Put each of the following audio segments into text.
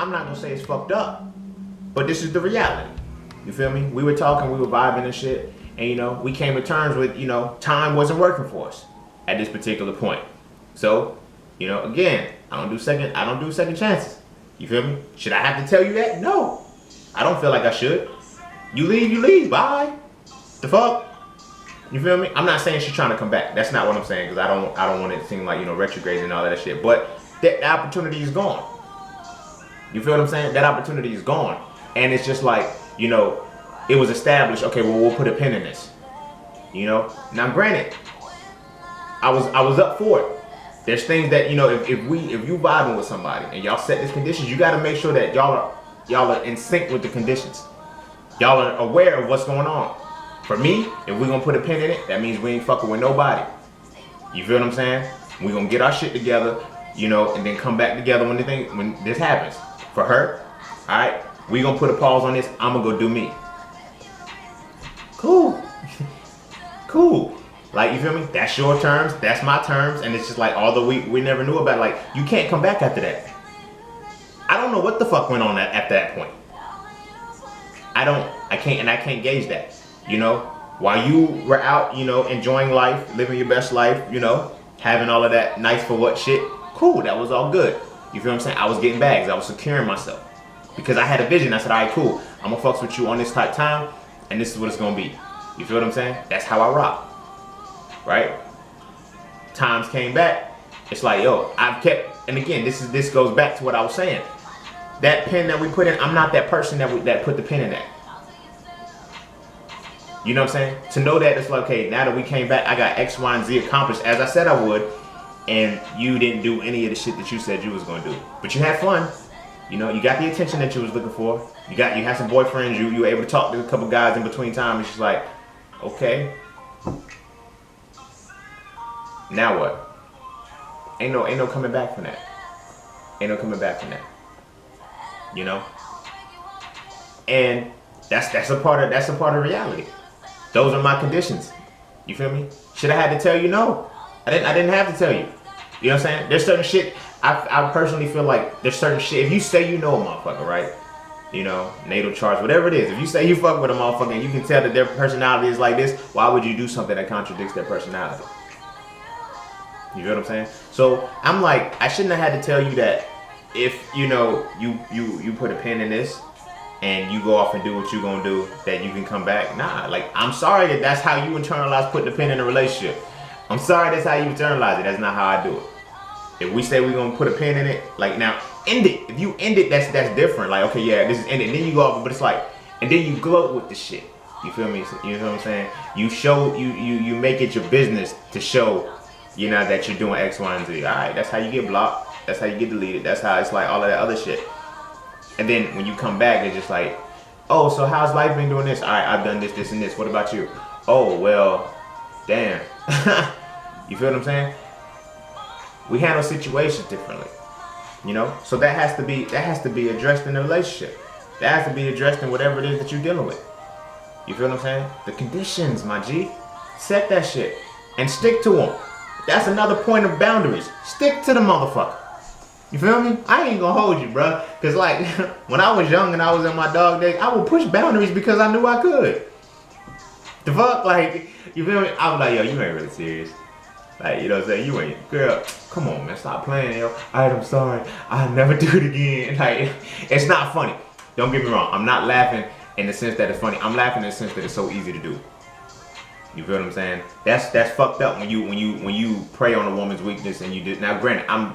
I'm not gonna say it's fucked up, but this is the reality. You feel me? We were talking, we were vibing and shit, and you know, we came to terms with, you know, time wasn't working for us at this particular point. So, you know, again, I don't do second chances. You feel me? Should I have to tell you that? No. I don't feel like I should. You leave, bye. The fuck? You feel me? I'm not saying she's trying to come back. That's not what I'm saying, because I don't want it to seem like, you know, retrograde and all that shit. But that opportunity is gone. You feel what I'm saying? That opportunity is gone. And it's just like, you know, it was established, okay, well, we'll put a pin in this. You know? Now granted, I was up for it. There's things that, you know, if you vibing with somebody and y'all set these conditions, you gotta make sure that y'all are in sync with the conditions. Y'all are aware of what's going on. For me, if we're gonna put a pin in it, that means we ain't fucking with nobody. You feel what I'm saying? We're gonna get our shit together, you know, and then come back together when this happens. For her, alright, we gonna put a pause on this, I'm gonna go do me. Cool. Cool. Like, you feel me? That's your terms, that's my terms, and it's just like, although we never knew about it, like, you can't come back after that. I don't know what the fuck went on at that point. I can't gauge that. You know, while you were out, you know, enjoying life, living your best life, you know, having all of that nice for what shit, cool, that was all good. You feel what I'm saying? I was getting bags, I was securing myself. Because I had a vision, I said, alright, cool, I'm gonna fucks with you on this type time, and this is what it's gonna be. You feel what I'm saying? That's how I rock. Right? Times came back, it's like, yo, I've kept, and again, this goes back to what I was saying. That pin that we put in, I'm not that person that put the pin in that. You know what I'm saying? To know that it's like, okay, now that we came back, I got X, Y, and Z accomplished as I said I would, and you didn't do any of the shit that you said you was gonna do. But you had fun. You know, you got the attention that you was looking for. You had some boyfriends, you were able to talk to a couple guys in between time. It's just like, okay. Now what? Ain't no coming back from that. Ain't no coming back from that. You know? And that's a part of reality. Those are my conditions. You feel me? Should I had to tell you? No. I didn't have to tell you. You know what I'm saying? There's certain shit, I personally feel like there's certain shit, if you say you know a motherfucker, right? You know, natal charts, whatever it is. If you say you fuck with a motherfucker and you can tell that their personality is like this, why would you do something that contradicts their personality? You know what I'm saying? So I'm like, I shouldn't have had to tell you that if, you know, you put a pin in this and you go off and do what you're gonna do, that you can come back. Nah, like, I'm sorry that that's how you internalize putting a pin in a relationship. I'm sorry that's how you internalize it. That's not how I do it. If we say we're gonna put a pin in it, like, now, end it. If you end it, that's different. Like, okay, yeah, this is ended. And then you go off, but it's like, and then you gloat with the shit. You feel me? You know what I'm saying? You show, you make it your business to show, you know, that you're doing X, Y, and Z. Alright, that's how you get blocked. That's how you get deleted. That's how it's like all of that other shit. And then when you come back, it's just like, oh, so how's life been doing this? Alright, I've done this, this, and this. What about you? Oh, well, damn. You feel what I'm saying? We handle situations differently. You know? So that has to be addressed in the relationship. That has to be addressed in whatever it is that you're dealing with. You feel what I'm saying? The conditions, my G. Set that shit. And stick to them. That's another point of boundaries. Stick to the motherfucker. You feel me? I ain't gonna hold you, bro. Cause like, when I was young and I was in my dog days, I would push boundaries because I knew I could. The fuck? Like, you feel me? I was like, yo, you ain't really serious. Like, you know what I'm saying? You ain't, girl, come on, man, stop playing, yo. Alright, I'm sorry. I'll never do it again. Like, it's not funny. Don't get me wrong. I'm not laughing in the sense that it's funny. I'm laughing in the sense that it's so easy to do. You feel what I'm saying? That's fucked up when you prey on a woman's weakness and you did. Now, granted, I'm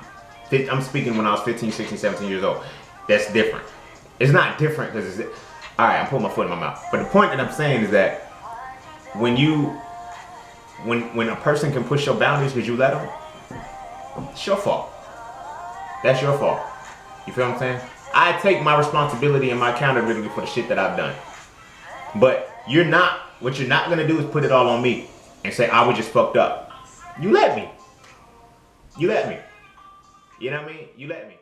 speaking when I was 15, 16, 17 years old. That's different. It's not different because it's, all right, I'm putting my foot in my mouth. But the point that I'm saying is that when a person can push your boundaries because you let them, it's your fault. That's your fault. You feel what I'm saying? I take my responsibility and my accountability for the shit that I've done. But what you're not gonna do is put it all on me and say I was just fucked up. You let me. You let me. You know what I mean? You let me.